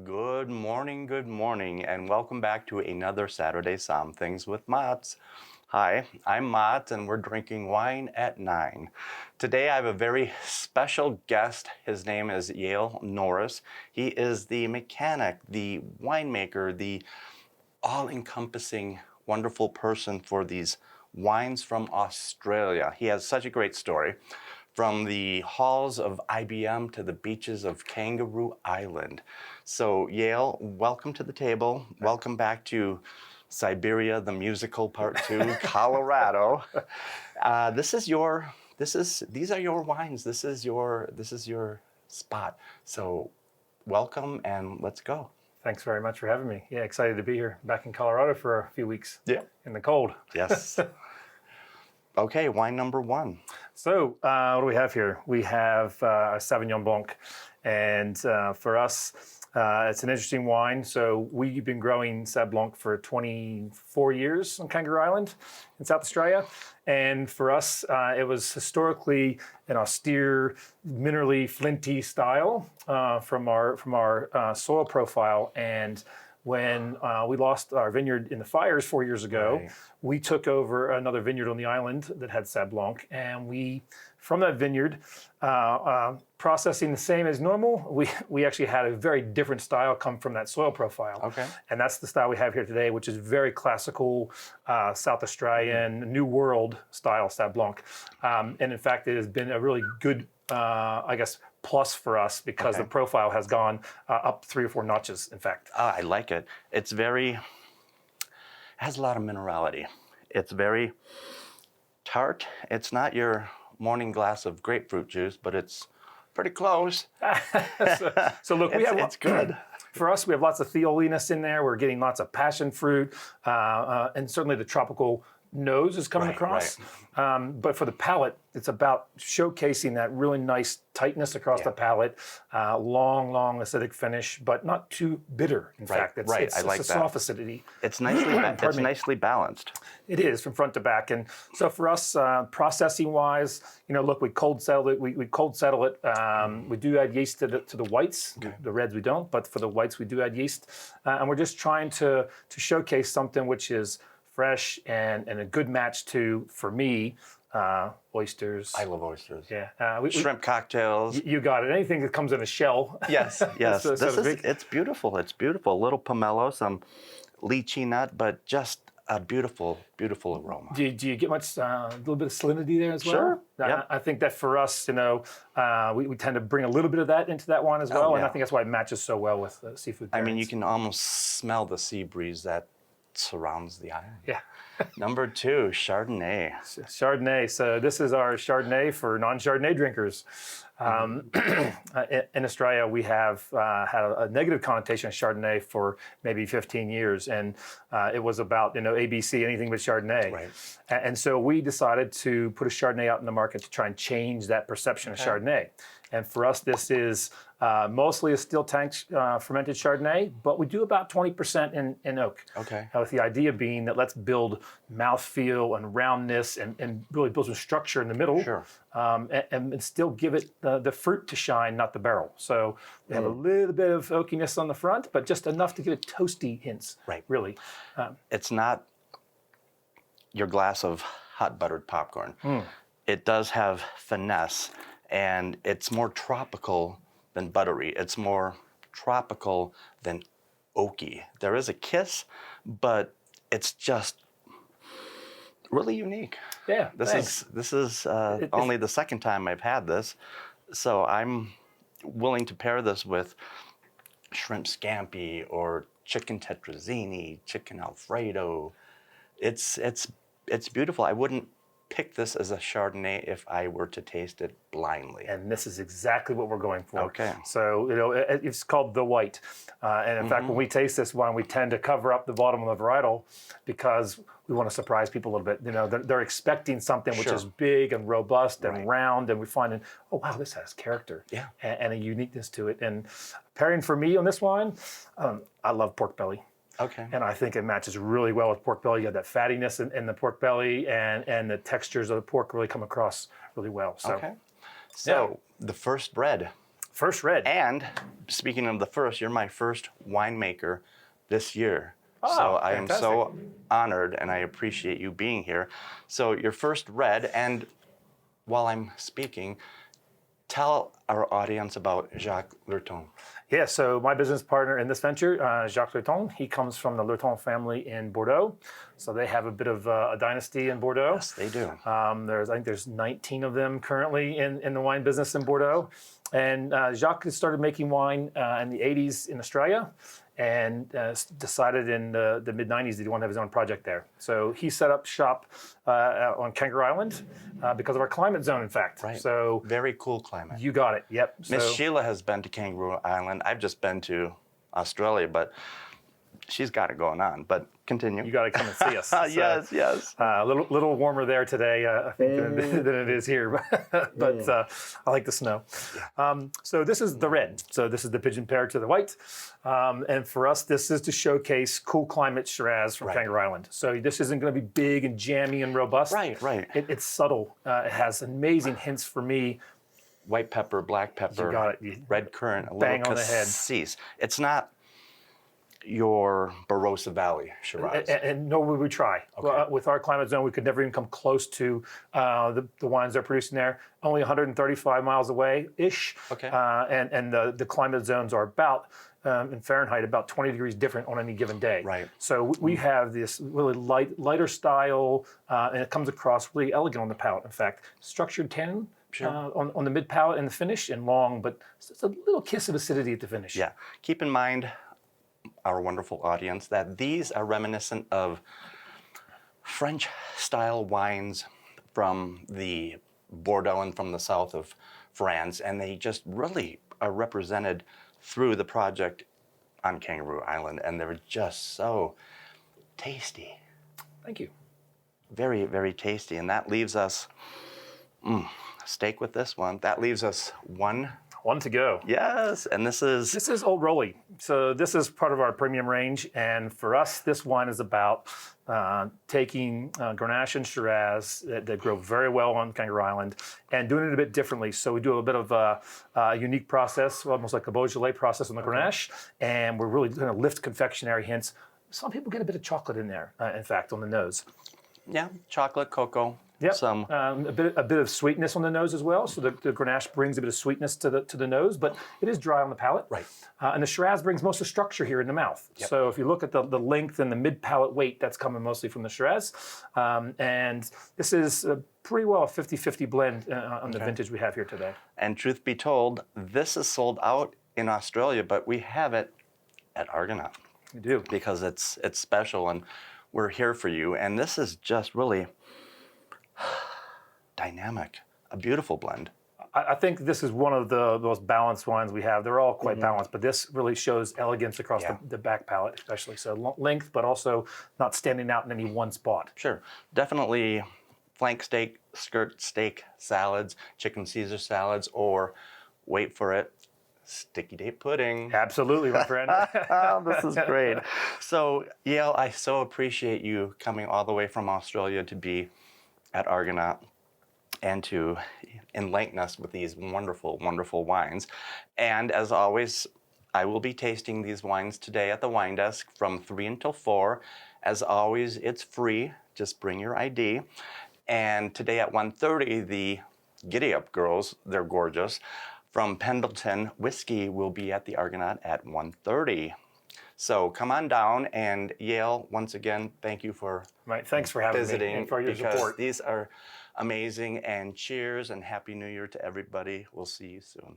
Good morning, and welcome back to another Saturday Somm-things with Mott's. Hi, I'm Mott, and we're drinking wine at 9. Today I have a very special guest. His name is Yale Norris. He is the mechanic, the winemaker, the all-encompassing, wonderful person for these wines from Australia. He has such a great story. From the halls of IBM to the beaches of Kangaroo Island. So Yale, welcome to the table. Welcome back to Siberia, the musical part 2, Colorado. These are your wines. This is your spot. So welcome and let's go. Thanks very much for having me. Yeah, excited to be here back in Colorado for a few weeks. Yeah. In the cold. Yes. Okay, wine number 1. So what do we have here? We have a Sauvignon Blanc. And for us, it's an interesting wine. So we've been growing Sauv Blanc for 24 years on Kangaroo Island in South Australia. And for us, it was historically an austere, minerally flinty style from our soil profile. And when we lost our vineyard in the fires 4 years ago, Right. we took over another vineyard on the island that had Sauv Blanc, and we, from that vineyard, processing the same as normal, we actually had a very different style come from that soil profile. Okay. And that's the style we have here today, which is very classical South Australian, New World style Sauv Blanc. And in fact, it has been a really good, plus for us because the profile has gone up 3 or 4 notches, in fact. I like it. It has a lot of minerality. It's very tart. It's not your morning glass of grapefruit juice, but it's pretty close. So look, it's good. For us, we have lots of theoliness in there. We're getting lots of passion fruit, and certainly the tropical nose is coming across. But for the palate, it's about showcasing that really nice tightness across the palate, long acidic finish, but not too bitter. In fact, it's I like a that. soft acidity. It's nicely balanced. It is from front to back, and so for us, processing wise, look, we cold settle it. We cold settle it. We do add yeast to the whites. Okay. The reds we don't, but for the whites we do add yeast, and we're just trying to showcase something which is fresh and a good match to, for me, oysters. I love oysters. Yeah, Shrimp cocktails. You got it. Anything that comes in a shell. Yes. So It's beautiful. It's beautiful. A little pomelo, some lychee nut, but just a beautiful aroma. Do you get much, a little bit of salinity there as well? Sure. Yep. I think that for us, we tend to bring a little bit of that into that wine as well, and I think that's why it matches so well with seafood pairings. I mean, you can almost smell the sea breeze that surrounds the island. Yeah. Number 2, Chardonnay. Chardonnay. So this is our Chardonnay for non-Chardonnay drinkers. In Australia, we have had a negative connotation of Chardonnay for maybe 15 years, and it was about ABC, anything but Chardonnay. Right. And so we decided to put a Chardonnay out in the market to try and change that perception of Chardonnay. And for us, this is mostly a steel tank fermented Chardonnay, but we do about 20% in oak. Okay. With the idea being that let's build mouthfeel and roundness and really build some structure in the middle. Sure. And still give it the fruit to shine, not the barrel. So we have a little bit of oakiness on the front, but just enough to give it toasty hints. Right. Really. It's not your glass of hot buttered popcorn. It does have finesse, and it's more tropical than buttery. It's more tropical than oaky. There is a kiss, but it's just really unique. Yeah, This is only the second time I've had this, so I'm willing to pair this with shrimp scampi or chicken tetrazzini, chicken alfredo. It's beautiful. I wouldn't pick this as a Chardonnay if I were to taste it blindly. And this is exactly what we're going for. Okay. So, it's called the white. And in fact, when we taste this wine, we tend to cover up the bottom of the varietal because we want to surprise people a little bit. They're expecting something which is big and robust and round, and we're finding, oh, wow, this has character and a uniqueness to it. And pairing for me on this wine, I love pork belly. Okay. And I think it matches really well with pork belly. You have that fattiness in the pork belly, and the textures of the pork really come across really well. So, Okay. So the first bread. First red. And speaking of the first, you're my first winemaker this year. Oh, so I am fantastic. so honored, and I appreciate you being here. So your first red, and while I'm speaking, tell our audience about Jacques Lurton. Yeah, so my business partner in this venture, Jacques Lurton, he comes from the Lurton family in Bordeaux. So they have a bit of a dynasty in Bordeaux. Yes, they do. I think there's 19 of them currently in the wine business in Bordeaux. And Jacques started making wine in the 80s in Australia, and decided in the mid-90s that he wanted to have his own project there. So he set up shop on Kangaroo Island because of our climate zone, in fact. Right. So very cool climate. you got it. Yep. Miss Sheila has been to Kangaroo Island. I've just been to Australia, but she's got it going on. But continue. You got to come and see us. Yes, yes. A little warmer there today, I think, than it is here, but I like the snow. So this is the red. So this is the pigeon pear to the white, and for us, this is to showcase cool climate Shiraz from Kangaroo Island. So this isn't going to be big and jammy and robust. Right. It's subtle. It has amazing hints for me. White pepper, black pepper, You got it. red currant, a Bang little on the head. cassis. It's not your Barossa Valley Shiraz. And nor would we try. With our climate zone, we could never even come close to the wines they're producing there. Only 135 miles away-ish. Okay. And the climate zones are about, in Fahrenheit, about 20 degrees different on any given day. Right. So we have this really lighter style, and it comes across really elegant on the palate. In fact, structured tannin. Sure. On the mid palate and the finish, and long, but it's a little kiss of acidity at the finish. Yeah. Keep in mind, our wonderful audience, that these are reminiscent of French-style wines from the Bordeaux and from the south of France, and they just really are represented through the project on Kangaroo Island, and they're just so tasty. Thank you. Very, very tasty, and that leaves us, steak with this one, that leaves us one. One to go. Yes, and this is Old Rolly. So this is part of our premium range, and for us, this wine is about taking Grenache and Shiraz that grow very well on Kangaroo Island and doing it a bit differently. So we do a bit of a unique process, almost like a Beaujolais process on the Grenache, and we're really going to lift confectionery hints. Some people get a bit of chocolate in there, in fact, on the nose. Yeah, chocolate, cocoa. Yep. Some a bit of sweetness on the nose as well. So the Grenache brings a bit of sweetness to the nose, but it is dry on the palate. Right. And the Shiraz brings most of the structure here in the mouth. Yep. So if you look at the length and the mid palate weight, that's coming mostly from the Shiraz. And this is pretty well a 50-50 blend on the vintage we have here today. And truth be told, this is sold out in Australia, but we have it at Argonaut. We do. Because it's special, and we're here for you. And this is just really dynamic, a beautiful blend. I think this is one of the most balanced wines we have. They're all quite balanced, but this really shows elegance across the back palate, especially. So length, but also not standing out in any one spot. Sure. Definitely flank steak, skirt steak salads, chicken Caesar salads, or wait for it, sticky date pudding. Absolutely, my friend. This is great. So, Yale, I so appreciate you coming all the way from Australia to be at Argonaut and to enlighten us with these wonderful, wonderful wines. And as always, I will be tasting these wines today at the wine desk from 3 until 4. As always, it's free. Just bring your ID. And today at 1:30, the Giddy Up Girls, they're gorgeous, from Pendleton Whiskey will be at the Argonaut at 1:30. So come on down, and Yale, once again, thank you for Thanks for having visiting me and for your because support. these are amazing, and cheers and Happy New Year to everybody. We'll see you soon.